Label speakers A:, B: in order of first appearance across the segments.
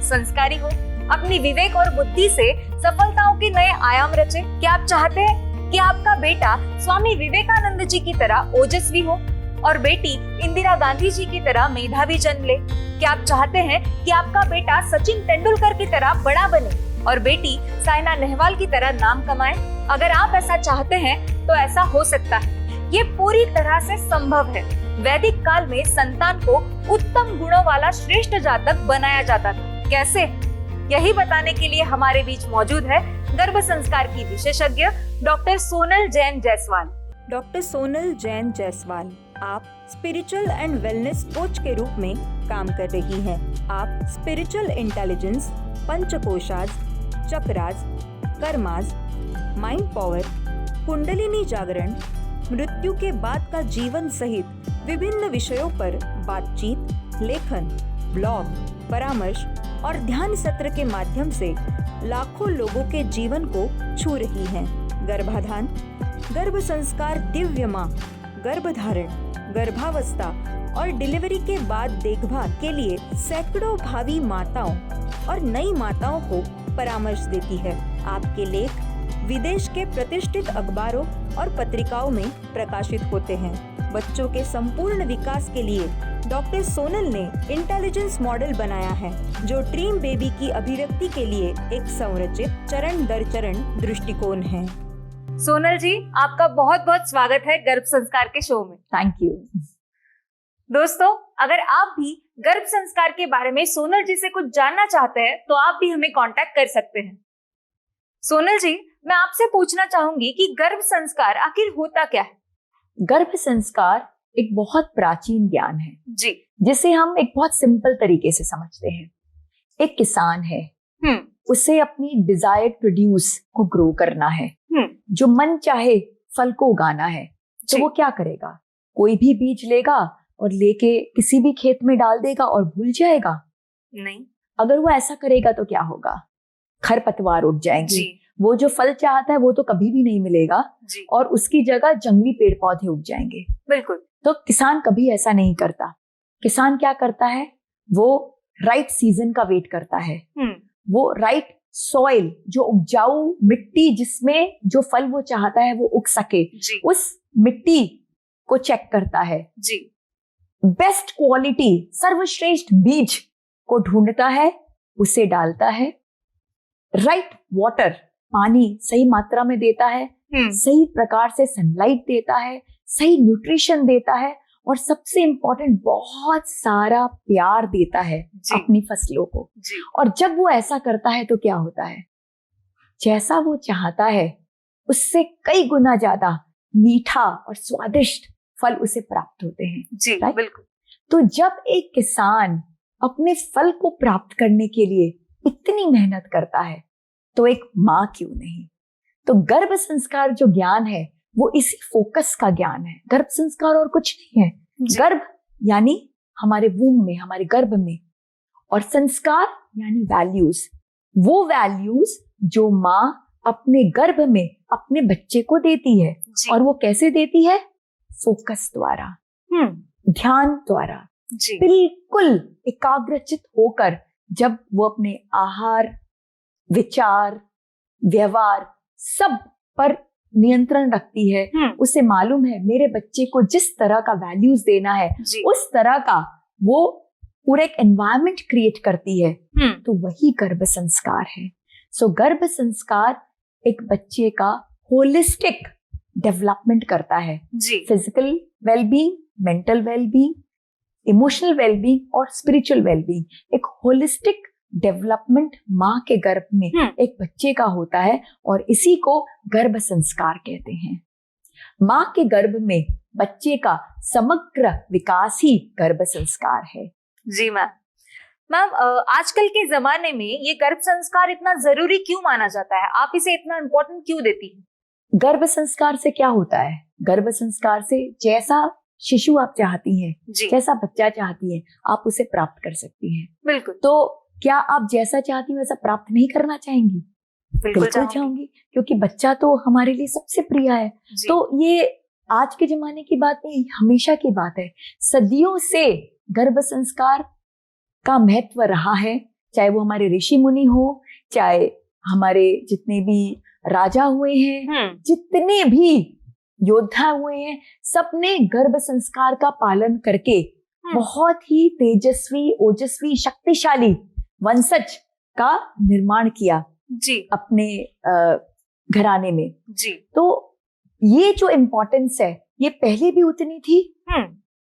A: संस्कारी हो, अपनी विवेक और बुद्धि से सफलताओं के नए आयाम रचे? क्या आप चाहते हैं कि आपका बेटा स्वामी विवेकानंद जी की तरह ओजस्वी हो और बेटी इंदिरा गांधी जी की तरह मेधावी जन्म ले? क्या आप चाहते हैं कि आपका बेटा सचिन तेंदुलकर की तरह बड़ा बने और बेटी साइना नेहवाल की तरह नाम कमाए? अगर आप ऐसा चाहते हैं तो ऐसा हो सकता है। ये पूरी तरह से संभव है। वैदिक काल में संतान को उत्तम गुणों वाला श्रेष्ठ जातक बनाया जाता था। कैसे? यही बताने के लिए हमारे बीच मौजूद है गर्भ संस्कार की विशेषज्ञ डॉक्टर सोनल जैन जायसवाल। डॉक्टर सोनल जैन जायसवाल, आप स्पिरिचुअल एंड वेलनेस कोच के रूप में काम कर रही हैं। आप spiritual intelligence, panchakoshas, chakras, karmas, mind power, kundalini जागरण, मृत्यु के बाद का जीवन सहित विभिन्न विषयों पर बातचीत, लेखन, ब्लॉग, परामर्श और ध्यान सत्र के माध्यम से लाखों लोगों के जीवन को छू रही हैं। गर्भाधान, गर्भ संस्कार, दिव्य मां, गर्भधारण, गर्भावस्था और डिलीवरी के बाद देखभाल के लिए सैकड़ों भावी माताओं और नई माताओं को परामर्श देती है। आपके लेख विदेश के प्रतिष्ठित अखबारों और पत्रिकाओं में प्रकाशित होते हैं। बच्चों के संपूर्ण विकास के लिए डॉक्टर सोनल ने इंटेलिजेंस मॉडल बनाया है, जो ड्रीम बेबी की अभिव्यक्ति के लिए एक संरचित चरण दर चरण दृष्टिकोण है। सोनल जी, आपका बहुत बहुत स्वागत है गर्भ संस्कार के शो में।
B: Thank you.
A: दोस्तों, अगर आप भी गर्भ संस्कार के बारे में सोनल जी से कुछ जानना चाहते हैं तो आप भी हमें कांटेक्ट कर सकते हैं। सोनल जी, मैं आपसे पूछना चाहूंगी कि गर्भ संस्कार आखिर होता क्या है?
B: गर्भ संस्कार एक बहुत प्राचीन ज्ञान है
A: जी,
B: जिसे हम एक बहुत सिंपल तरीके से समझते हैं। एक किसान है, उसे अपनी डिजायर्ड प्रोड्यूस को ग्रो करना है, जो मन चाहे फल को उगाना है, तो वो क्या करेगा? कोई भी बीज लेगा और लेके किसी भी खेत में डाल देगा और भूल जाएगा?
A: नहीं।
B: अगर वो ऐसा करेगा तो क्या होगा? खरपतवार उग जाएंगे, वो जो फल चाहता है वो तो कभी भी नहीं मिलेगा और उसकी जगह जंगली पेड़ पौधे उग जाएंगे।
A: बिल्कुल।
B: तो किसान कभी ऐसा नहीं करता। किसान क्या करता है? वो राइट सीजन का वेट करता है। वो राइट सॉइल, जो उपजाऊ मिट्टी जिसमें जो फल वो चाहता है वो उग सके, उस मिट्टी को चेक करता है। बेस्ट क्वालिटी, सर्वश्रेष्ठ बीज को ढूंढता है, उसे डालता है। राइट वाटर, पानी सही मात्रा में देता है, सही प्रकार से सनलाइट देता है, सही न्यूट्रिशन देता है और सबसे इंपॉर्टेंट बहुत सारा प्यार देता है अपनी फसलों को। और जब वो ऐसा करता है तो क्या होता है? जैसा वो चाहता है उससे कई गुना ज्यादा मीठा और स्वादिष्ट फल उसे प्राप्त होते हैं।
A: जी, बिल्कुल।
B: तो जब एक किसान अपने फल को प्राप्त करने के लिए इतनी मेहनत करता है तो एक माँ क्यों नहीं? तो गर्भ संस्कार जो ज्ञान है वो इसी फोकस का ज्ञान है। गर्भ संस्कार और कुछ नहीं है। गर्भ यानी हमारे वूम में, हमारे गर्भ में, और संस्कार यानी वैल्यूज। वो वैल्यूज जो माँ अपने गर्भ में अपने बच्चे को देती है। और वो कैसे देती है? फोकस द्वारा, ध्यान द्वारा, बिल्कुल एकाग्रचित होकर। जब वो अपने आहार, विचार, व्यवहार सब पर नियंत्रण रखती है, उसे मालूम है मेरे बच्चे को जिस तरह का वैल्यूज देना है उस तरह का वो पूरा एक एनवायरनमेंट क्रिएट करती है, तो वही गर्भ संस्कार है। सो गर्भ संस्कार एक बच्चे का होलिस्टिक डेवलपमेंट करता है। Physical wellbeing, mental wellbeing, emotional wellbeing और स्पिरिचुअल वेलबींग। एक होलिस्टिक डेवलपमेंट माँ के गर्भ में एक बच्चे का होता है और इसी को गर्भ संस्कार कहते हैं। माँ के गर्भ में बच्चे का समग्र विकास ही गर्भ संस्कार है।
A: जी मैम, आजकल के जमाने में ये गर्भ संस्कार इतना जरूरी क्यों माना जाता है? आप इसे इतना इम्पोर्टेंट क्यों देती हैं?
B: गर्भ संस्कार से क्या होता है? गर्भ संस्कार से जैसा शिशु आप चाहती हैं, जैसा बच्चा चाहती हैं, आप उसे प्राप्त कर सकती हैं।
A: बिल्कुल।
B: तो क्या आप जैसा चाहती हैं वैसा प्राप्त नहीं करना चाहेंगी? बिल्कुल चाहूंगी, क्योंकि बच्चा तो हमारे लिए सबसे प्रिय है। तो ये आज के जमाने की बात नहीं, हमेशा की बात है। सदियों से गर्भ संस्कार का महत्व रहा है, चाहे वो हमारे ऋषि मुनि हो, चाहे हमारे जितने भी राजा हुए हैं, जितने भी योद्धा हुए हैं, सबने गर्भ संस्कार का पालन करके बहुत ही तेजस्वी, ओजस्वी, शक्तिशाली वंशज का निर्माण किया
A: जी
B: अपने घराने में।
A: जी
B: तो ये जो इम्पोर्टेंस है ये पहले भी उतनी थी,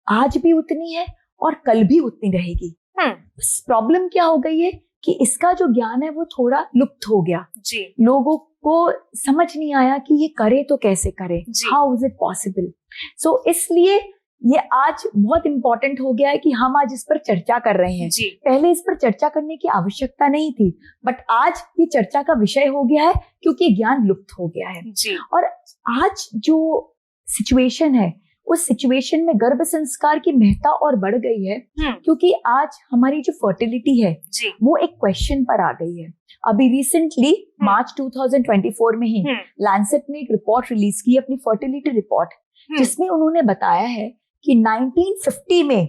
B: आज भी उतनी है और कल भी उतनी रहेगी। प्रॉब्लम क्या हो गई है कि इसका जो ज्ञान है वो थोड़ा लुप्त हो गया
A: जी।
B: लोगों को समझ नहीं आया कि ये करे तो कैसे करे, हाउ इज इट पॉसिबल। सो इसलिए ये आज बहुत इंपॉर्टेंट हो गया है कि हम आज इस पर चर्चा कर रहे हैं। पहले इस पर चर्चा करने की आवश्यकता नहीं थी, बट आज ये चर्चा का विषय हो गया है क्योंकि ज्ञान लुप्त हो गया है
A: जी।
B: और आज जो सिचुएशन है उस सिचुएशन में गर्भ संस्कार की महत्ता और बढ़ गई है क्योंकि आज हमारी जो फर्टिलिटी है वो एक क्वेश्चन पर आ गई है। अभी रिसेंटली मार्च 2024 में ही लैंसेट ने एक रिपोर्ट रिलीज की, अपनी फर्टिलिटी रिपोर्ट, जिसमें उन्होंने बताया है कि 1950 में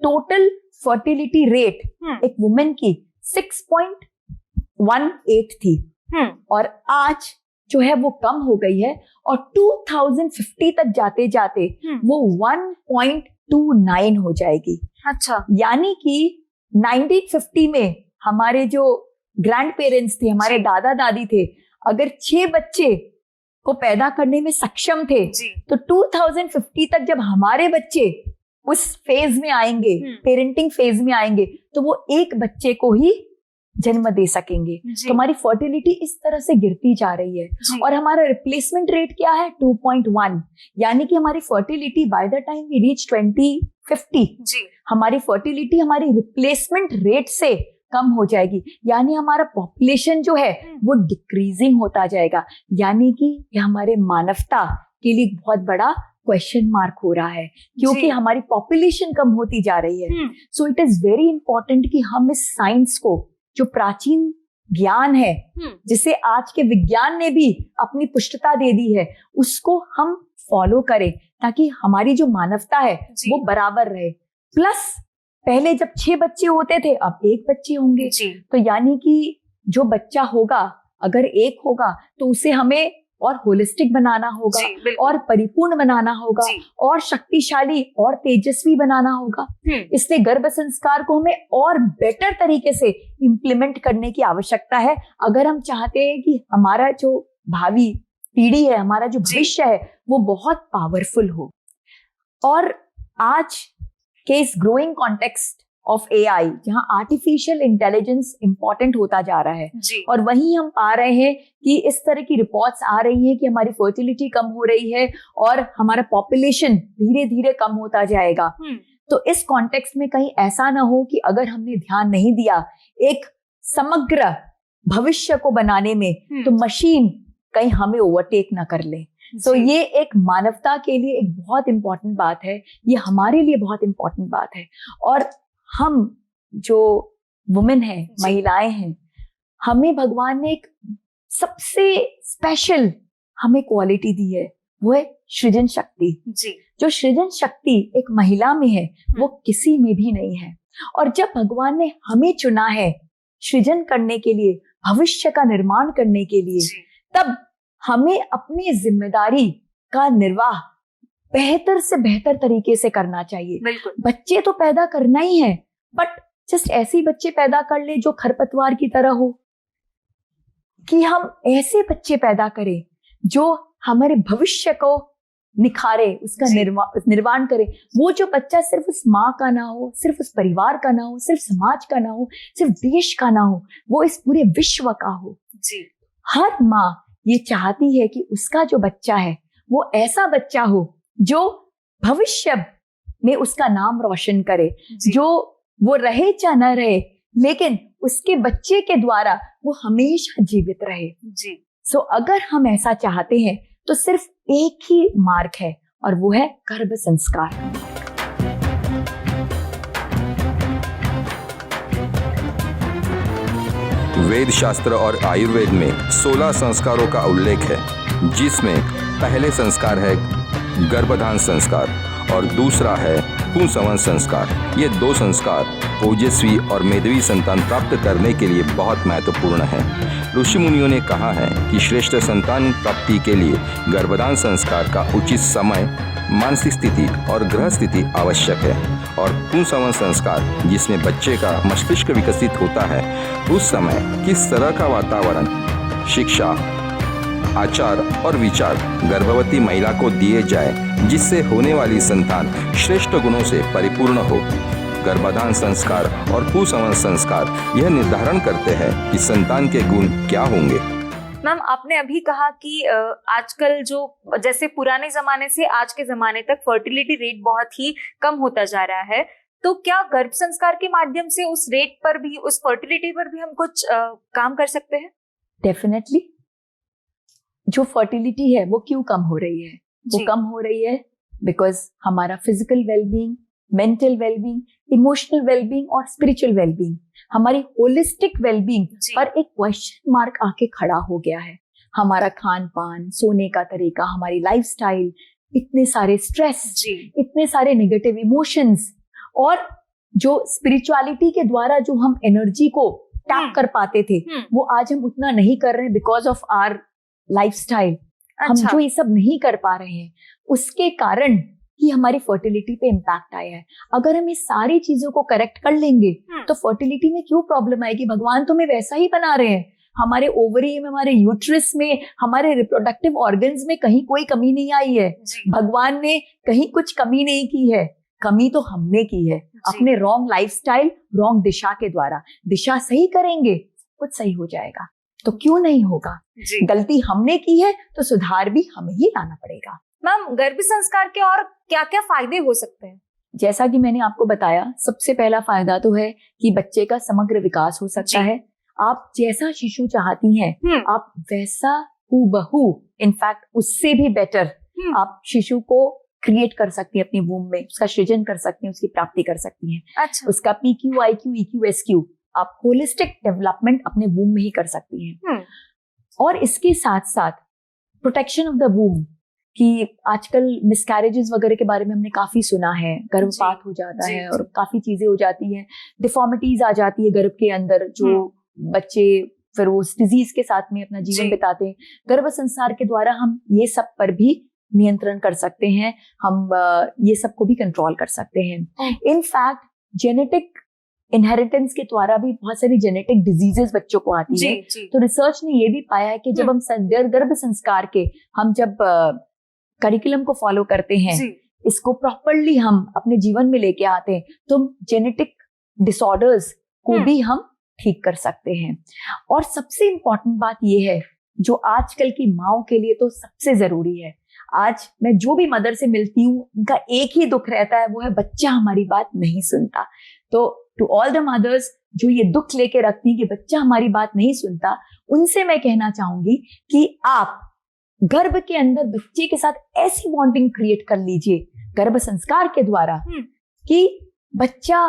B: टोटल फर्टिलिटी रेट एक वुमेन की 6.18 थी और आज जो है वो कम हो गई है और 2050 तक जाते जाते वो 1.29 हो जाएगी।
A: अच्छा,
B: यानी कि 1950 में हमारे जो ग्रैंड पेरेंट्स थे, हमारे दादा दादी थे, अगर 6 बच्चे को पैदा करने में सक्षम थे तो 2050 तक जब हमारे बच्चे उस फेज में आएंगे, पेरेंटिंग फेज में आएंगे, तो वो एक बच्चे को ही जन्म दे सकेंगे। तो हमारी फर्टिलिटी इस तरह से गिरती जा रही है और हमारा रिप्लेसमेंट रेट क्या है 2.1, यानी कि हमारी fertility by the time we reach 2050 हमारी फर्टिलिटी हमारी रिप्लेसमेंट रेट से कम हो जाएगी, यानी हमारा पॉपुलेशन जो है वो डिक्रीजिंग होता जाएगा, यानी कि ये हमारे मानवता के लिए बहुत बड़ा क्वेश्चन मार्क हो रहा है क्योंकि हमारी पॉपुलेशन कम होती जा रही है। So it is very important कि हम इस साइंस को, जो प्राचीन ज्ञान है जिसे आज के विज्ञान ने भी अपनी पुष्टता दे दी है, उसको हम फॉलो करें ताकि हमारी जो मानवता है वो बराबर रहे। प्लस पहले जब 6 बच्चे होते थे, अब 1 बच्चे होंगे, तो यानी कि जो बच्चा होगा अगर 1 होगा तो उसे हमें और होलिस्टिक बनाना होगा और परिपूर्ण बनाना होगा और शक्तिशाली और तेजस्वी बनाना होगा। इसलिए गर्भ संस्कार को हमें और बेटर तरीके से इम्प्लीमेंट करने की आवश्यकता है अगर हम चाहते हैं कि हमारा जो भावी पीढ़ी है, हमारा जो भविष्य है वो बहुत पावरफुल हो। और आज के इस ग्रोइंग कॉन्टेक्स्ट ऑफ एआई, जहां आर्टिफिशियल इंटेलिजेंस इंपॉर्टेंट होता जा रहा है और वहीं हम पा रहे हैं कि इस तरह की रिपोर्ट्स आ रही हैं कि हमारी फर्टिलिटी कम हो रही है और हमारा पॉपुलेशन धीरे धीरे कम होता जाएगा। तो इस कॉन्टेक्स्ट में कहीं ऐसा ना हो कि अगर हमने ध्यान नहीं दिया एक समग्र भविष्य को बनाने में तो मशीन कहीं हमें ओवरटेक ना कर ले। तो ये एक मानवता के लिए एक बहुत इंपॉर्टेंट बात है, ये हमारे लिए बहुत इंपॉर्टेंट बात है। और हम जो वुमेन है, महिलाएं हैं, हमें भगवान ने एक सबसे स्पेशल हमें क्वालिटी दी है, वो है सृजन शक्ति। जो सृजन शक्ति एक महिला में है वो किसी में भी नहीं है। और जब भगवान ने हमें चुना है सृजन करने के लिए, भविष्य का निर्माण करने के लिए, तब हमें अपनी जिम्मेदारी का निर्वाह बेहतर से बेहतर तरीके से करना चाहिए। बच्चे तो पैदा करना ही है, बट जस्ट ऐसे ही बच्चे पैदा कर ले जो खरपतवार की तरह हो, कि हम ऐसे बच्चे पैदा करें जो हमारे भविष्य को निखारे, उसका निर्माण करे। वो जो बच्चा सिर्फ उस माँ का ना हो, सिर्फ उस परिवार का ना हो, सिर्फ समाज का ना हो, सिर्फ देश का ना हो, वो इस पूरे विश्व का हो। हर माँ ये चाहती है कि उसका जो बच्चा है वो ऐसा बच्चा हो जो भविष्य में उसका नाम रोशन करे, जो वो रहे चाहे न रहे, लेकिन उसके बच्चे के द्वारा वो हमेशा जीवित रहे। सो अगर हम ऐसा चाहते हैं तो सिर्फ एक ही मार्ग है और वो है गर्भ संस्कार।
C: वेद शास्त्र और आयुर्वेद में 16 संस्कारों का उल्लेख है, जिसमें पहले संस्कार है गर्भधान संस्कार और दूसरा है पुंसवन संस्कार। ये 2 संस्कार ओजस्वी और मेधावी संतान प्राप्त करने के लिए बहुत महत्वपूर्ण है। ऋषि मुनियों ने कहा है कि श्रेष्ठ संतान प्राप्ति के लिए गर्भधान संस्कार का उचित समय, मानसिक स्थिति और ग्रह स्थिति आवश्यक है, और पुंसवन संस्कार जिसमें बच्चे का मस्तिष्क विकसित होता है, उस समय किस तरह का वातावरण, शिक्षा, आचार और विचार गर्भवती महिला को दिए जाए जिससे होने वाली संतान श्रेष्ठ गुणों से परिपूर्ण हो। गर्भधान संस्कार और पुंसवन संस्कार यह निर्धारण करते हैं कि संतान के गुण क्या होंगे।
A: मैम, आपने अभी कहा कि आजकल जो जैसे पुराने जमाने से आज के जमाने तक फर्टिलिटी रेट बहुत ही कम होता जा रहा है, तो क्या गर्भ संस्कार के माध्यम से उस रेट पर भी, उस फर्टिलिटी पर भी हम कुछ काम कर सकते हैं?
B: डेफिनेटली। जो फर्टिलिटी है वो क्यों कम हो रही है? वो कम हो रही है बिकॉज हमारा physical wellbeing, mental wellbeing, emotional wellbeing और स्पिरिचुअल वेलबींग, हमारी होलिस्टिक वेलबींग पर एक क्वेश्चन मार्क आके खड़ा हो गया है। हमारा खान पान, सोने का तरीका, हमारी लाइफस्टाइल, इतने सारे स्ट्रेस, इतने सारे नेगेटिव इमोशंस, और जो स्पिरिचुअलिटी के द्वारा जो हम एनर्जी को टैप कर पाते थे, वो आज हम उतना नहीं कर रहे हैं बिकॉज ऑफ आवर लाइफस्टाइल। हम जो ये सब नहीं कर पा रहे हैं, उसके कारण ही हमारी फर्टिलिटी पे इम्पैक्ट आया है। अगर हम इस सारी चीजों को करेक्ट कर लेंगे तो फर्टिलिटी में क्यों प्रॉब्लम आएगी? भगवान तो हमें वैसा ही बना रहे हैं। हमारे ओवरी में, हमारे यूट्रस में, हमारे रिप्रोडक्टिव ऑर्गन्स में कहीं कोई कमी नहीं आई है। भगवान ने कहीं कुछ कमी नहीं की है। कमी तो हमने की है अपने रॉन्ग लाइफस्टाइल, रॉन्ग दिशा के द्वारा। दिशा सही करेंगे, कुछ सही हो जाएगा। तो क्यों नहीं होगा? गलती हमने की है तो सुधार भी हमें ही लाना पड़ेगा।
A: मैम, गर्भ संस्कार के और क्या क्या फायदे हो सकते हैं?
B: जैसा कि मैंने आपको बताया, सबसे पहला फायदा तो है कि बच्चे का समग्र विकास हो सकता है। आप जैसा शिशु चाहती हैं, आप वैसा हूबहू, इनफैक्ट उससे भी बेटर आप शिशु को क्रिएट कर सकती हैं अपनी वूम में, उसका सृजन कर सकती हैं, उसकी प्राप्ति कर सकती हैं।
A: अच्छा।
B: उसका PQ, IQ, EQ, SQ, आप होलिस्टिक डेवलपमेंट अपने वूम में ही कर सकती हैं। और इसके साथ साथ प्रोटेक्शन ऑफ द वूम, कि आजकल मिसकैरेजेस वगैरह के बारे में हमने काफी सुना है। गर्भपात हो जाता है और काफी चीजें हो जाती हैं, डिफॉर्मिटीज आ जाती है गर्भ के अंदर, जो बच्चे फिर वो उस डिजीज के साथ में अपना जीवन बिताते हैं। गर्भ संस्कार के द्वारा हम ये सब पर भी नियंत्रण कर सकते हैं, हम ये सब को भी कंट्रोल कर सकते हैं। इनफैक्ट जेनेटिक इनहेरिटेंस के द्वारा भी बहुत सारी जेनेटिक डिजीजेस बच्चों को आती है। तो रिसर्च ने ये भी पाया है कि जब हम गर्भ संस्कार के हम जब करिकुलम को फॉलो करते हैं, इसको प्रॉपरली हम अपने जीवन में लेके आते हैं, तो जेनेटिक डिसऑर्डर्स को भी हम ठीक कर सकते हैं। और सबसे इम्पोर्टेंट बात ये है, जो आजकल की माओ के लिए तो सबसे जरूरी है। आज मैं जो भी मदर से मिलती हूँ, उनका एक ही दुख रहता है, वो है बच्चा हमारी बात नहीं सुनता। तो टू ऑल द मदर्स जो ये दुख लेके रखती हैं कि बच्चा हमारी बात नहीं सुनता, उनसे मैं कहना चाहूंगी कि आप गर्भ के अंदर बच्चे के साथ ऐसी बॉन्डिंग क्रिएट कर लीजिए गर्भ संस्कार के द्वारा कि बच्चा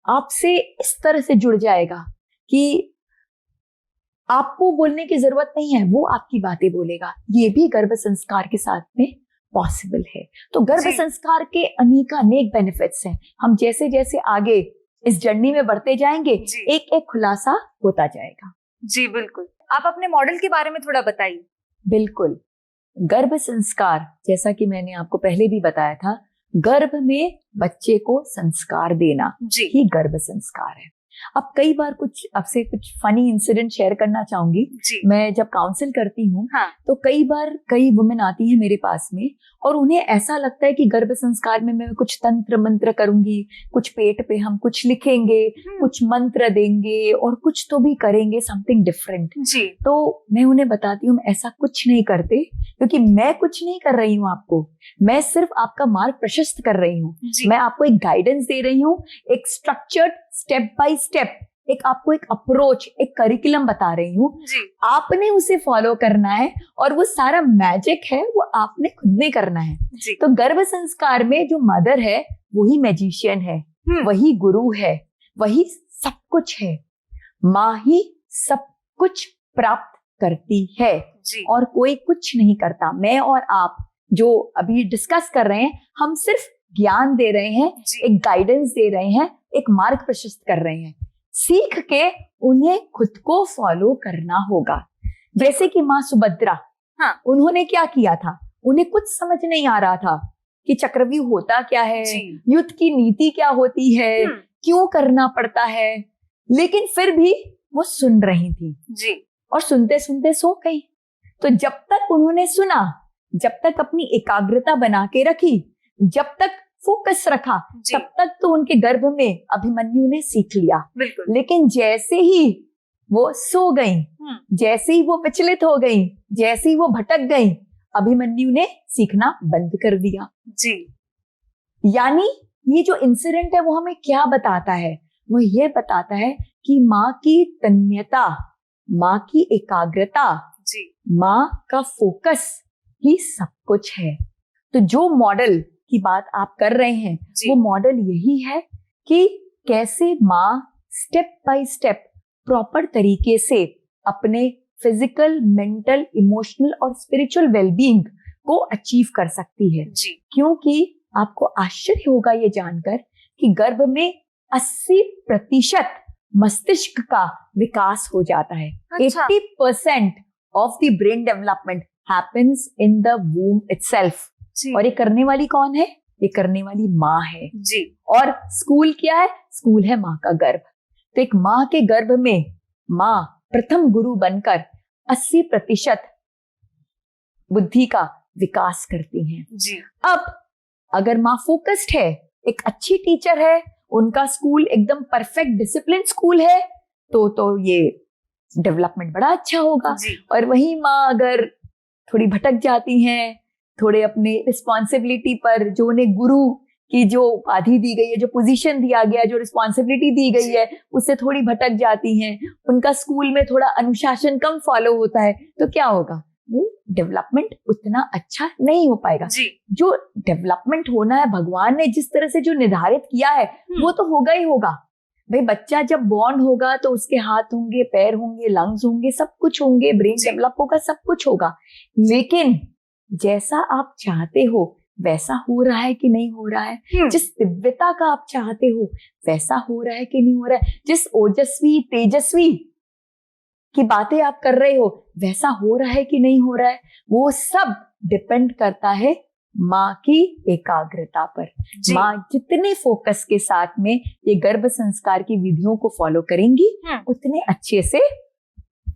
B: आपसे इस तरह से जुड़ जाएगा कि आपको बोलने की जरूरत नहीं है, वो आपकी बातें बोलेगा। ये भी गर्भ संस्कार के साथ में पॉसिबल है। तो गर्भ संस्कार के अनेक बेनिफिट्स हैं। हम जैसे जैसे आगे इस जर्नी में बढ़ते जाएंगे, एक एक खुलासा होता जाएगा।
A: जी बिल्कुल। आप अपने मॉडल के बारे में थोड़ा बताइए।
B: बिल्कुल। गर्भ संस्कार, जैसा कि मैंने आपको पहले भी बताया था, गर्भ में बच्चे को संस्कार देना ही गर्भ संस्कार है। अब कई बार आपसे कुछ फनी इंसिडेंट शेयर करना चाहूंगी। मैं जब काउंसिल करती हूँ तो कई बार कई वुमेन आती है मेरे पास में और उन्हें ऐसा लगता है कि गर्भ संस्कार में मैं कुछ तंत्र मंत्र करूंगी, कुछ पेट पे हम कुछ लिखेंगे, कुछ मंत्र देंगे और कुछ तो भी करेंगे, समथिंग डिफरेंट। तो मैं उन्हें बताती हूँ ऐसा कुछ नहीं करते, क्योंकि मैं कुछ नहीं कर रही हूँ आपको, मैं सिर्फ आपका मार्ग प्रशस्त कर रही हूँ। मैं आपको एक गाइडेंस दे रही हूँ, एक स्ट्रक्चर्ड स्टेप बाय स्टेप, एक आपको एक अप्रोच, एक करिकुलम बता रही हूँ। आपने उसे फॉलो करना है और वो सारा मैजिक है वो आपने खुद में करना है। तो गर्भ संस्कार में जो मदर है वही मैजिशियन है, वही गुरु है, वही सब कुछ है। माँ ही सब कुछ प्राप्त करती है और कोई कुछ नहीं करता। मैं और आप जो अभी डिस्कस कर रहे हैं, हम सिर्फ ज्ञान दे रहे हैं, एक गाइडेंस दे रहे हैं, एक मार्ग प्रशस्त कर रहे हैं। सीख के उन्हें खुद को फॉलो करना होगा। जैसे कि माँ सुभद्रा,
A: हाँ,
B: उन्होंने क्या किया था, उन्हें कुछ समझ नहीं आ रहा था कि चक्रव्यूह होता क्या है, युद्ध की नीति क्या होती है, क्यों करना पड़ता है, लेकिन फिर भी वो सुन रही थी
A: जी,
B: और सुनते सुनते सो गई। तो जब तक उन्होंने सुना, जब तक अपनी एकाग्रता बना के रखी, जब तक फोकस रखा, तब तक तो उनके गर्भ में अभिमन्यु ने सीख लिया।
A: बिल्कुल।
B: लेकिन जैसे ही वो सो गई, जैसे ही वो विचलित हो गई, जैसे ही वो भटक गई, अभिमन्यु ने सीखना बंद कर दिया
A: जी।
B: यानी ये जो इंसिडेंट है वो हमें क्या बताता है, वो ये बताता है कि माँ की तन्यता, माँ की एकाग्रता
A: जी,
B: माँ का फोकस ही सब कुछ है। तो जो मॉडल की बात आप कर रहे हैं वो मॉडल यही है कि कैसे माँ स्टेप बाय स्टेप प्रॉपर तरीके से अपने फिजिकल, मेंटल, इमोशनल और स्पिरिचुअल वेलबींग को अचीव कर सकती है
A: जी।
B: क्योंकि आपको आश्चर्य होगा ये जानकर कि गर्भ में 80% मस्तिष्क का विकास हो जाता है।
A: अच्छा।
B: 80% of the brain development happens in the वूम itself. और ये करने वाली कौन है? ये करने वाली माँ है
A: जी।
B: और स्कूल क्या है? स्कूल है माँ का गर्भ। तो एक माँ के गर्भ में माँ प्रथम गुरु बनकर 80% बुद्धि का विकास करती हैं।
A: जी।
B: अब अगर माँ फोकस्ड है, एक अच्छी टीचर है, उनका स्कूल एकदम परफेक्ट डिसिप्लिन स्कूल है, तो ये डेवलपमेंट बड़ा अच्छा होगा। और वही माँ अगर थोड़ी भटक जाती हैं, थोड़े अपने रिस्पॉन्सिबिलिटी पर, जो उन्हें गुरु की जो उपाधि दी गई है, जो पोजीशन दिया गया है, जो रिस्पॉन्सिबिलिटी दी गई है, उससे थोड़ी भटक जाती हैं, उनका स्कूल में थोड़ा अनुशासन कम फॉलो होता है, तो क्या होगा? वो डेवलपमेंट उतना अच्छा नहीं हो पाएगा। जो डेवलपमेंट होना है, भगवान ने जिस तरह से जो निर्धारित किया है वो तो होगा ही होगा। भाई बच्चा जब बॉर्न होगा तो उसके हाथ होंगे, पैर होंगे, लंग्स होंगे, सब कुछ होंगे, ब्रेन डेवलप होगा, सब कुछ होगा। लेकिन जैसा आप चाहते हो वैसा हो रहा है कि नहीं हो रहा है? जिस दिव्यता का आप चाहते हो वैसा हो रहा है कि नहीं हो रहा है? जिस ओजस्वी, तेजस्वी की बातें आप कर रहे हो वैसा हो रहा है कि नहीं हो रहा है? वो सब डिपेंड करता है माँ की एकाग्रता पर। माँ जितने फोकस के साथ में ये गर्भ संस्कार की विधियों को फॉलो करेंगी उतने अच्छे से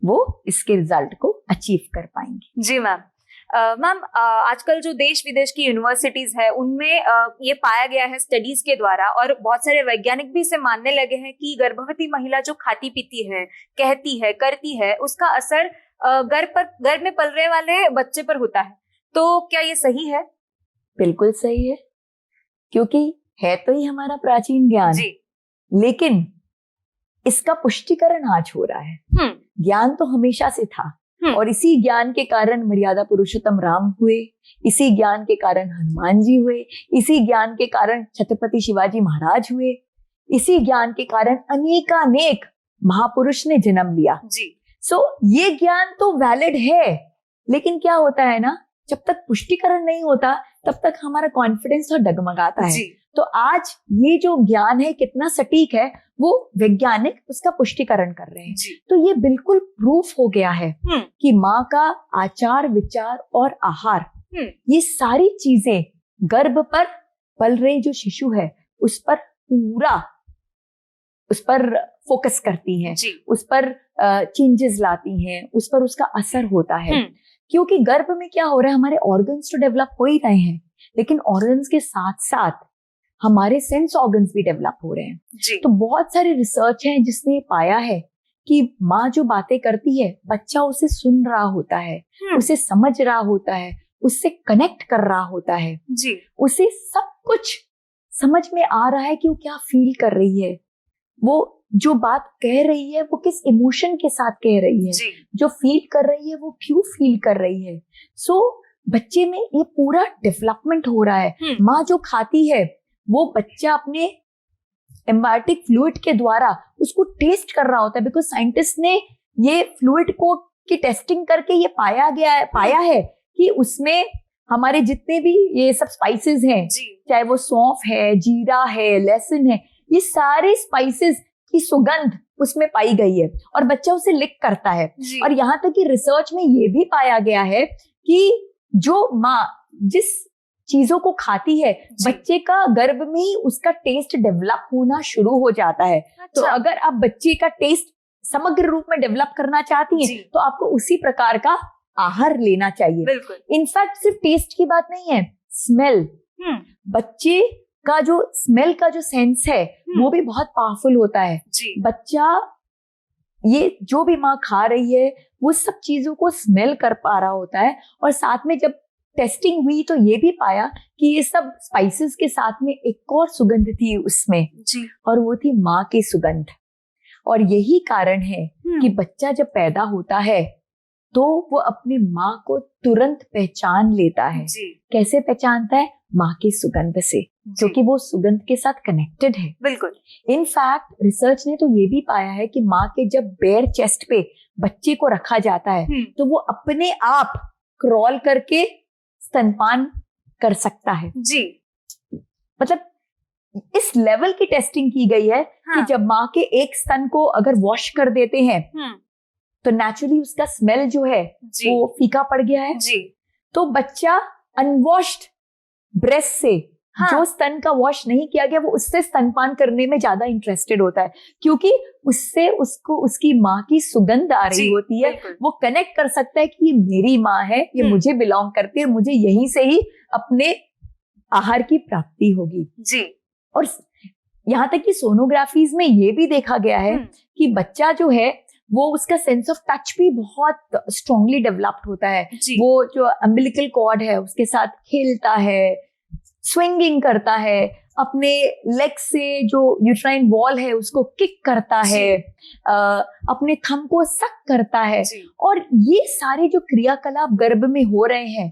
B: वो इसके रिजल्ट को अचीव कर पाएंगी।
A: जी मैम। मैम आजकल जो देश विदेश की यूनिवर्सिटीज है उनमें ये पाया गया है स्टडीज के द्वारा, और बहुत सारे वैज्ञानिक भी इसे मानने लगे हैं कि गर्भवती महिला जो खाती पीती है, कहती है, करती है, उसका असर गर्भ में पल रहे वाले बच्चे पर होता है। तो क्या ये सही है?
B: बिल्कुल सही है, क्योंकि है तो ही हमारा प्राचीन ज्ञान
A: जी।
B: लेकिन इसका पुष्टिकरण आज हो रहा है। ज्ञान तो हमेशा से था और इसी ज्ञान के कारण मर्यादा पुरुषोत्तम राम हुए, इसी ज्ञान के कारण हनुमान जी हुए, इसी ज्ञान के कारण छत्रपति शिवाजी महाराज हुए, इसी ज्ञान के कारण अनेकानेक महापुरुष ने जन्म लिया। सो ये ज्ञान तो वैलिड है, लेकिन क्या होता है ना, जब तक पुष्टिकरण नहीं होता तब तक हमारा कॉन्फिडेंस तो डगमगाता है। तो आज ये जो ज्ञान है कितना सटीक है वो वैज्ञानिक उसका पुष्टिकरण कर रहे हैं। तो ये बिल्कुल प्रूफ हो गया है कि माँ का आचार, विचार और आहार, ये सारी चीजें गर्भ पर पल रहे जो शिशु है उस पर फोकस करती हैं, उस पर चेंजेस लाती हैं, उस पर उसका असर होता है। क्योंकि गर्भ में क्या हो रहा है, हमारे ऑर्गन्स तो डेवलप हो ही रहे हैं, लेकिन ऑर्गन्स के साथ साथ हमारे सेंस ऑर्गन्स भी डेवलप हो रहे हैं। तो बहुत सारे रिसर्च है जिसने पाया है कि माँ जो बातें करती है बच्चा उसे सुन रहा होता है, उसे समझ रहा होता है, उससे कनेक्ट कर रहा होता है, उसे सब कुछ समझ में आ रहा है कि वो क्या फील कर रही है, वो जो बात कह रही है वो किस इमोशन के साथ कह रही है, जो फील कर रही है वो क्यों फील कर रही है। सो बच्चे में ये पूरा डेवलपमेंट हो रहा है। माँ जो खाती है वो बच्चा अपने एम्बायोटिक फ्लूइड के द्वारा उसको टेस्ट कर रहा होता है, बिकॉज साइंटिस्ट ने ये फ्लूइड को की टेस्टिंग करके ये पाया है कि उसमें हमारे जितने भी ये सब स्पाइसेस हैं,
A: जी
B: चाहे वो सौंफ है, जीरा है, लहसुन है, ये सारे स्पाइसेस की सुगंध उसमें पाई गई है और बच्चा उसे लिक करता है।
A: जी
B: और यहाँ तक कि रिसर्च में ये भी पाया गया है कि जो माँ जिस चीजों को खाती है,
A: जी।
B: बच्चे का गर्भ में ही उसका टेस्ट डेवलप होना शुरू हो जाता है। तो
A: अच्छा,
B: अगर आप बच्चे का टेस्ट समग्र रूप में डेवलप करना चाहती
A: जी।
B: हैं तो आपको उसी प्रकार का आहार लेना चाहिए।
A: बिल्कुल।
B: इनफैक्ट सिर्फ टेस्ट की बात नहीं है, स्मेल, बच्चे का जो स्मेल का जो सेंस है वो भी बहुत पावरफुल होता है।
A: जी
B: बच्चा ये जो भी माँ खा रही है वो सब चीजों को स्मेल कर पा रहा होता है। और साथ में जब टेस्टिंग हुई तो ये भी पाया कि ये सब स्पाइसेस के साथ में एक और सुगंध थी उसमें,
A: जी
B: और वो थी माँ की सुगंध। और यही कारण है कि बच्चा जब पैदा होता है तो वो अपनी माँ को तुरंत पहचान लेता है।
A: जी
B: कैसे पहचानता है? माँ की सुगंध से, क्योंकि वो सुगंध के साथ कनेक्टेड है।
A: बिल्कुल।
B: इनफैक्ट रिसर्च ने तो ये भी पाया है कि माँ के जब बेयर चेस्ट पे बच्चे को रखा जाता है तो वो अपने आप क्रॉल करके स्तनपान कर सकता है।
A: जी
B: मतलब इस लेवल की टेस्टिंग की गई है
A: हाँ।
B: कि जब माँ के एक स्तन को अगर वॉश कर देते हैं तो नेचुरली उसका स्मेल जो है
A: जी
B: वो फीका पड़ गया है।
A: जी
B: तो बच्चा अनवॉश्ड ब्रेस्ट से
A: हाँ।
B: जो स्तन का वॉश नहीं किया गया वो उससे स्तनपान करने में ज्यादा इंटरेस्टेड होता है, क्योंकि उससे उसको उसकी माँ की सुगंध आ रही
A: जी,
B: होती है।
A: बिल्कुल।
B: वो कनेक्ट कर सकता है कि ये मेरी माँ है, ये मुझे बिलोंग करती है, मुझे यहीं से ही अपने आहार की प्राप्ति होगी।
A: जी
B: और यहाँ तक कि सोनोग्राफीज में ये भी देखा गया है कि बच्चा जो है वो उसका सेंस ऑफ टच भी बहुत स्ट्रांगली डेवलप्ड होता है।
A: जी
B: वो जो अम्बिलिकल कॉर्ड है उसके साथ खेलता है, स्विंगिंग करता है, अपने लेग से जो यूट्राइन वॉल है उसको किक करता है, अपने थंब को सक करता है।
A: जी
B: और ये सारे जो क्रियाकलाप गर्भ में हो रहे हैं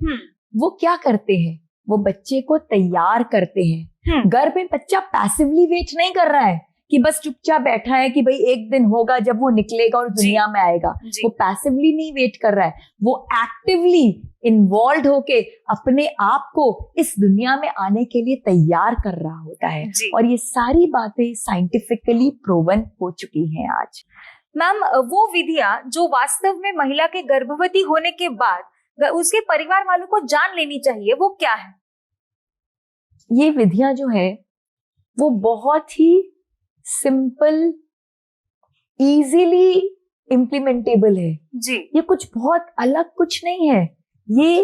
B: वो क्या करते हैं? वो बच्चे को तैयार करते हैं। गर्भ में बच्चा पैसिवली वेट नहीं कर रहा है कि बस चुपचाप बैठा है कि भाई एक दिन होगा जब वो निकलेगा और दुनिया में आएगा। वो पैसिवली नहीं वेट कर रहा है, वो एक्टिवली इन्वॉल्व होके अपने आप को इस दुनिया में आने के लिए तैयार कर रहा होता है। और ये सारी बातें साइंटिफिकली प्रूवन हो चुकी हैं आज।
A: मैम, वो विधियां जो वास्तव में महिला के गर्भवती होने के बाद उसके परिवार वालों को जान लेनी चाहिए, वो क्या है?
B: ये विधियां जो है वो बहुत ही सिंपल, इजीली इम्प्लीमेंटेबल है
A: जी।
B: ये कुछ बहुत अलग कुछ नहीं है, ये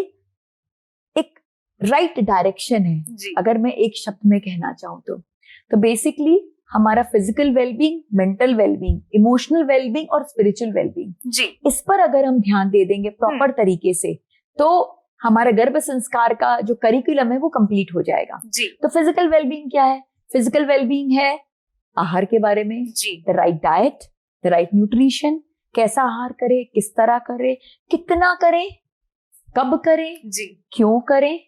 B: एक राइट डायरेक्शन है।
A: जी।
B: अगर मैं एक शब्द में कहना चाहूँ तो बेसिकली हमारा physical wellbeing, mental wellbeing, emotional wellbeing और स्पिरिचुअल वेलबींग,
A: जी।
B: इस पर अगर हम ध्यान दे देंगे प्रॉपर तरीके से तो हमारा गर्भ संस्कार का जो करिकुलम है वो कंप्लीट हो जाएगा।
A: जी।
B: तो फिजिकल वेलबींग क्या है? फिजिकल वेलबींग है आहार के बारे में,
A: जी।
B: The right diet, the right nutrition, कैसा आहार करे, किस तरह करे, कितना करें, कब करें,
A: जी।
B: क्यों करें,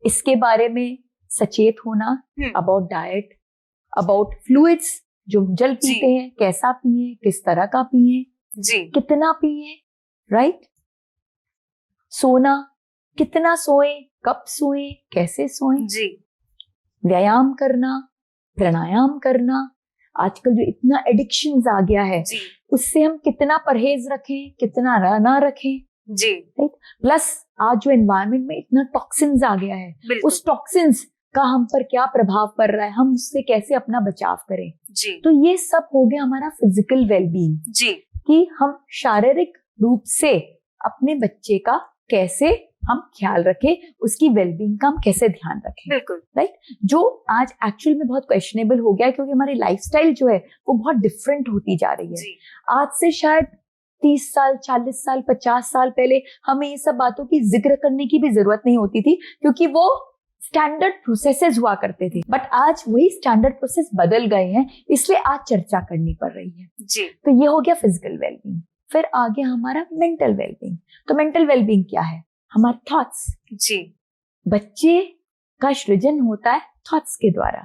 B: इसके बारे में सचेत होना। अबाउट डाइट, अबाउट फ्लूइड्स, जो जल पीते हैं कैसा पिए, किस तरह का पिए,
A: जी।
B: कितना पिए, राइट। सोना, कितना सोए, कब सोए, कैसे सोए,
A: जी।
B: व्यायाम करना, प्राणायाम करना। आजकल जो इतना एडिक्शंस आ गया है
A: जी।
B: उससे हम कितना परहेज रखें, कितना ना रखें,
A: जी।
B: राइट। प्लस आज जो एनवायरनमेंट में इतना टॉक्सिन्स आ गया है, उस टॉक्सिन्स का हम पर क्या प्रभाव पड़ रहा है, हम उससे कैसे अपना बचाव करें।
A: जी।
B: तो ये सब हो गया हमारा फिजिकल वेलबींग,
A: जी। कि
B: हम शारीरिक रूप से अपने बच्चे का कैसे हम ख्याल रखें, उसकी वेलबींग का हम कैसे ध्यान रखें।
A: बिल्कुल,
B: राइट। जो आज एक्चुअल में बहुत क्वेश्चनेबल हो गया है क्योंकि हमारी लाइफस्टाइल जो है वो बहुत डिफरेंट होती जा रही है। आज से शायद 30 साल, 40 साल, 50 साल पहले हमें ये सब बातों की जिक्र करने की भी जरूरत नहीं होती थी क्योंकि वो स्टैंडर्ड प्रोसेसेस हुआ करते थे। बट आज वही स्टैंडर्ड प्रोसेस बदल गए हैं, इसलिए आज चर्चा करनी पड़ रही है।
A: जी।
B: तो ये हो गया फिजिकल वेलबींग। फिर आगे हमारा मेंटल वेलबींग। तो मेंटल वेलबींग क्या है? हमारे थॉट्स।
A: जी।
B: बच्चे का सृजन होता है थॉट्स के द्वारा।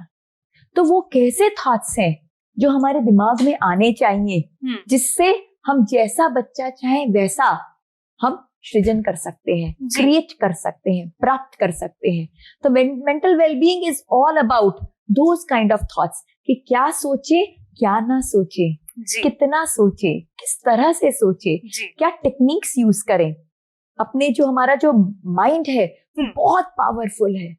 B: तो वो कैसे थॉट्स हैं जो हमारे दिमाग में आने चाहिए जिससे हम जैसा बच्चा चाहे वैसा हम सृजन कर सकते हैं,
A: जी।
B: क्रिएट कर सकते हैं, प्राप्त कर सकते हैं। तो mental wellbeing is all about those kind of thoughts कि क्या सोचे, क्या ना सोचे,
A: जी
B: कितना सोचे, किस तरह से सोचे,
A: जी
B: क्या टेक्निक्स यूज करें। अपने जो हमारा जो माइंड है वो बहुत पावरफुल है,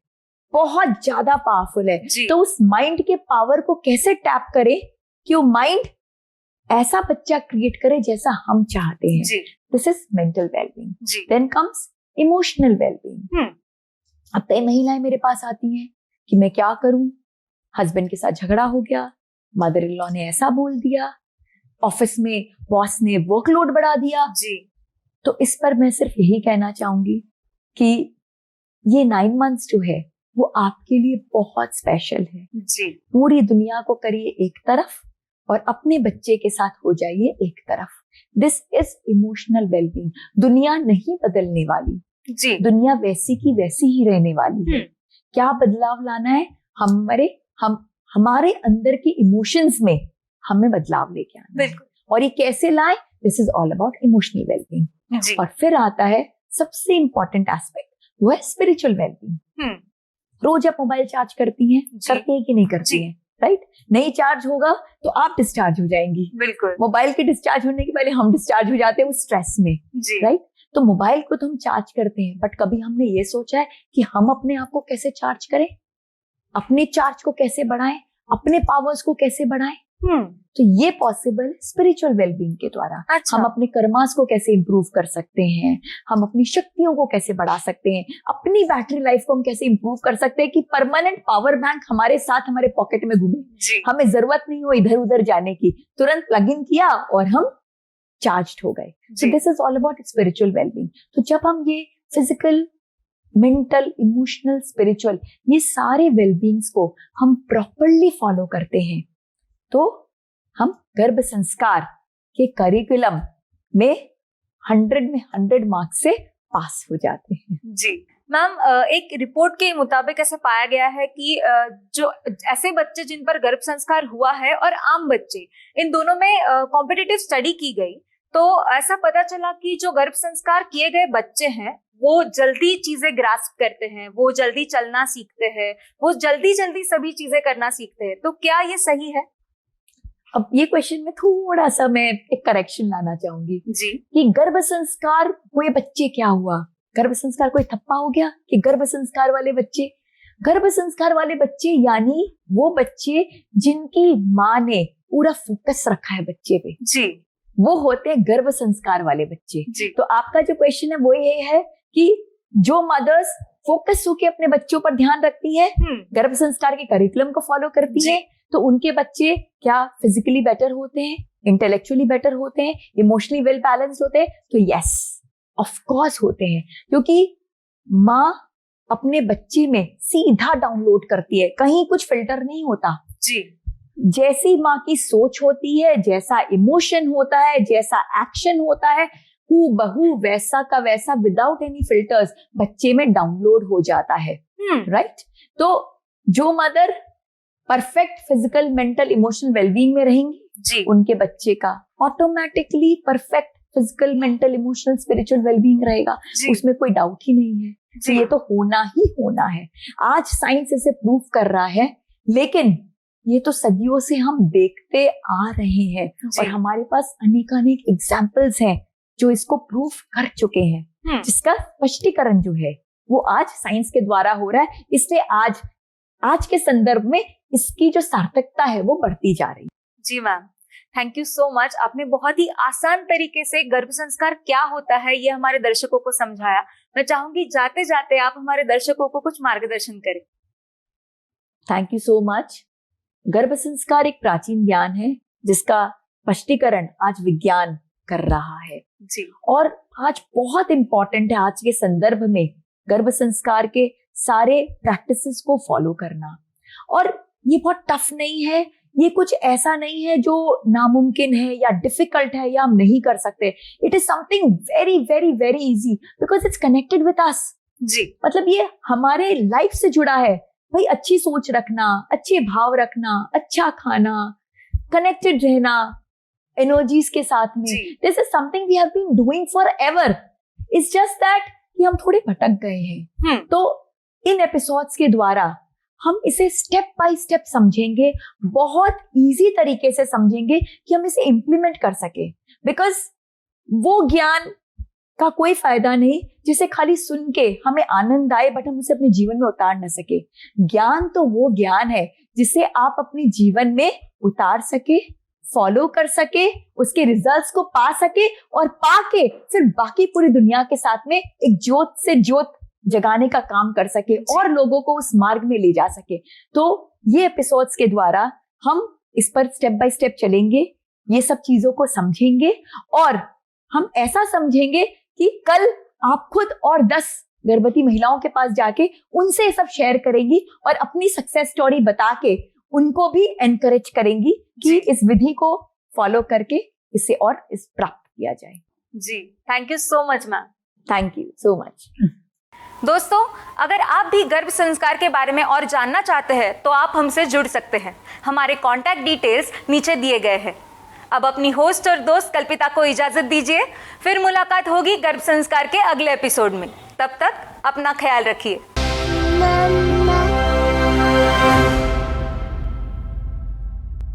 B: बहुत ज्यादा पावरफुल है।
A: जी।
B: तो उस माइंड के पावर को कैसे टैप करें कि वो माइंड ऐसा बच्चा क्रिएट करे जैसा हम चाहते हैं।
A: जी
B: दिस इज मेंटल वेलबींग।
A: जी
B: देन कम्स इमोशनल वेलबींग। अब कई महिलाएं मेरे पास आती हैं कि मैं क्या करूं, हस्बैंड के साथ झगड़ा हो गया, मदर इन लॉ ने ऐसा बोल दिया, ऑफिस में बॉस ने वर्कलोड बढ़ा दिया।
A: जी
B: तो इस पर मैं सिर्फ यही कहना चाहूंगी कि ये 9 मंथ्स जो है वो आपके लिए बहुत स्पेशल है।
A: जी
B: पूरी दुनिया को करिए एक तरफ और अपने बच्चे के साथ हो जाइए एक तरफ। This is emotional wellbeing. दुनिया नहीं बदलने वाली,
A: जी
B: दुनिया वैसी की वैसी ही रहने वाली है। क्या बदलाव लाना है? हमारे अंदर के इमोशंस में हमें बदलाव लेके आना है।
A: बिल्कुल।
B: और ये कैसे लाए? This is all about emotional wellbeing.
A: जी
B: और फिर आता है सबसे इंपॉर्टेंट एस्पेक्ट, वो है स्पिरिचुअल वेलबींग। रोज आप मोबाइल चार्ज करती हैं,
A: जी।
B: करती हैं कि नहीं करती
A: जी।
B: हैं? राइट? नहीं चार्ज होगा तो आप डिस्चार्ज हो जाएंगी।
A: बिल्कुल।
B: मोबाइल के डिस्चार्ज होने के पहले हम डिस्चार्ज हो जाते हैं उस स्ट्रेस में।
A: जी
B: राइट? तो मोबाइल को तो हम चार्ज करते हैं, बट कभी हमने ये सोचा है कि हम अपने आप को कैसे चार्ज करें, अपने चार्ज को कैसे बढ़ाएं, अपने पावर्स को कैसे बढ़ाएं? तो ये पॉसिबल स्पिरिचुअल वेलबींग के द्वारा।
A: अच्छा।
B: हम अपने कर्मास को कैसे इंप्रूव कर सकते हैं, हम अपनी शक्तियों को कैसे बढ़ा सकते हैं, अपनी बैटरी लाइफ को हम कैसे इंप्रूव कर सकते हैं कि परमानेंट पावर बैंक हमारे साथ हमारे पॉकेट में घूमे,
A: जी
B: हमें जरूरत नहीं हो इधर उधर जाने की, तुरंत प्लग इन किया और हम चार्ज हो गए। So this is all about spiritual wellbeing. तो जब हम ये फिजिकल, मेंटल, इमोशनल, स्पिरिचुअल, ये सारे वेलबींग्स को हम प्रॉपरली फॉलो करते हैं तो हम गर्भ संस्कार के करिकुलम में 100 में 100 मार्क्स से पास हो जाते हैं।
A: जी मैम, एक रिपोर्ट के मुताबिक ऐसा पाया गया है कि जो ऐसे बच्चे जिन पर गर्भ संस्कार हुआ है और आम बच्चे, इन दोनों में कॉम्पिटिटिव स्टडी की गई तो ऐसा पता चला कि जो गर्भ संस्कार किए गए बच्चे हैं वो जल्दी चीजें ग्रास्प करते हैं, वो जल्दी चलना सीखते हैं, वो जल्दी जल्दी सभी चीजें करना सीखते हैं। तो क्या ये सही है?
B: अब ये क्वेश्चन में थोड़ा सा मैं एक करेक्शन लाना चाहूंगी
A: जी
B: कि गर्भ संस्कार हुए बच्चे क्या हुआ? गर्भ संस्कार कोई थप्पा हो गया कि गर्भ संस्कार वाले बच्चे? गर्भ संस्कार वाले बच्चे यानी वो बच्चे जिनकी माँ ने पूरा फोकस रखा है बच्चे पे,
A: जी
B: वो होते हैं गर्भ संस्कार वाले बच्चे।
A: जी
B: तो आपका जो क्वेश्चन है वो ये है कि जो मदर्स फोकस होकर अपने बच्चों पर ध्यान रखती हैं, गर्भ संस्कार के करिकुलम को फॉलो करती हैं, तो उनके बच्चे क्या फिजिकली बेटर होते हैं, इंटेलेक्चुअली बेटर होते हैं, इमोशनली वेल बैलेंस्ड होते हैं? तो यस, ऑफ कोर्स होते हैं, क्योंकि माँ अपने बच्चे में सीधा डाउनलोड करती है, कहीं कुछ फिल्टर नहीं होता।
A: जी
B: जैसी माँ की सोच होती है, जैसा इमोशन होता है, जैसा एक्शन होता है, हूबहू वैसा का वैसा विदाउट एनी फिल्टर्स बच्चे में डाउनलोड हो जाता है। राइट? तो जो mother perfect physical, mental, emotional wellbeing में रहेंगी
A: जी
B: उनके बच्चे का automatically perfect physical, mental, emotional, spiritual wellbeing रहेगा।
A: जी
B: उसमें कोई डाउट ही नहीं है। तो ये तो होना ही होना है। आज साइंस इसे प्रूव कर रहा है, लेकिन ये तो सदियों से हम देखते आ रहे हैं और हमारे पास अनेकानेक एग्जाम्पल्स हैं जो इसको प्रूव कर चुके हैं, जिसका स्पष्टीकरण जो है वो आज साइंस के द्वारा हो रहा है। इसलिए आज के संदर्भ में इसकी जो सार्थकता है वो बढ़ती जा रही है।
A: जी ma'am, thank you so much. आपने बहुत ही आसान तरीके से गर्भ संस्कार क्या होता है ये हमारे दर्शकों को समझाया। मैं चाहूंगी जाते जाते आप हमारे दर्शकों को कुछ मार्गदर्शन करें।
B: Thank you so much. गर्भ संस्कार एक प्राचीन ज्ञान है जिसका स्पष्टीकरण आज विज्ञान कर रहा है
A: जी।
B: और आज बहुत इंपॉर्टेंट है आज के संदर्भ में गर्भ संस्कार के सारे प्रैक्टिसेस को फॉलो करना। और ये बहुत टफ नहीं है, ये कुछ ऐसा नहीं है जो नामुमकिन है या डिफिकल्ट है या हम नहीं कर सकते। It is something very very very easy because it's connected with us.
A: जी,
B: मतलब ये हमारे लाइफ से जुड़ा है। भाई अच्छी सोच रखना, अच्छे भाव रखना, अच्छा खाना, कनेक्टेड रहना एनर्जीज के साथ में, this is something we have been doing for ever. It's just that कि हम थोड़े भटक गए हैं। तो इन एपिसोड्स के द्वारा हम इसे स्टेप बाय स्टेप समझेंगे, बहुत इजी तरीके से समझेंगे कि हम इसे इम्प्लीमेंट कर सके। बिकॉज वो ज्ञान का कोई फायदा नहीं जिसे खाली सुन के हमें आनंद आए बट हम उसे अपने जीवन में उतार न सके। ज्ञान तो वो ज्ञान है जिसे आप अपने जीवन में उतार सके, फॉलो कर सके, उसके रिजल्ट्स को पा सके और पाके फिर बाकी पूरी दुनिया के साथ में एक ज्योत से ज्योत जगाने का काम कर सके और लोगों को उस मार्ग में ले जा सके। तो ये एपिसोड्स के द्वारा हम इस पर स्टेप बाय स्टेप चलेंगे, ये सब चीजों को समझेंगे और हम ऐसा समझेंगे कि कल आप खुद और 10 गर्भवती महिलाओं के पास जाके उनसे ये सब शेयर करेंगी और अपनी सक्सेस स्टोरी बता के उनको भी एनकरेज करेंगी कि इस विधि को फॉलो करके इसे और इस प्राप्त किया जाए।
A: जी, thank you so much ma'am.
B: Thank you so much.
A: दोस्तों, अगर आप भी गर्भ संस्कार के बारे में और जानना चाहते हैं तो आप हमसे जुड़ सकते हैं। हमारे कॉन्टैक्ट डिटेल्स नीचे दिए गए हैं। अब अपनी होस्ट और दोस्त कल्पिता को इजाजत दीजिए, फिर मुलाकात होगी गर्भ संस्कार के अगले एपिसोड में। तब तक अपना ख्याल रखिए।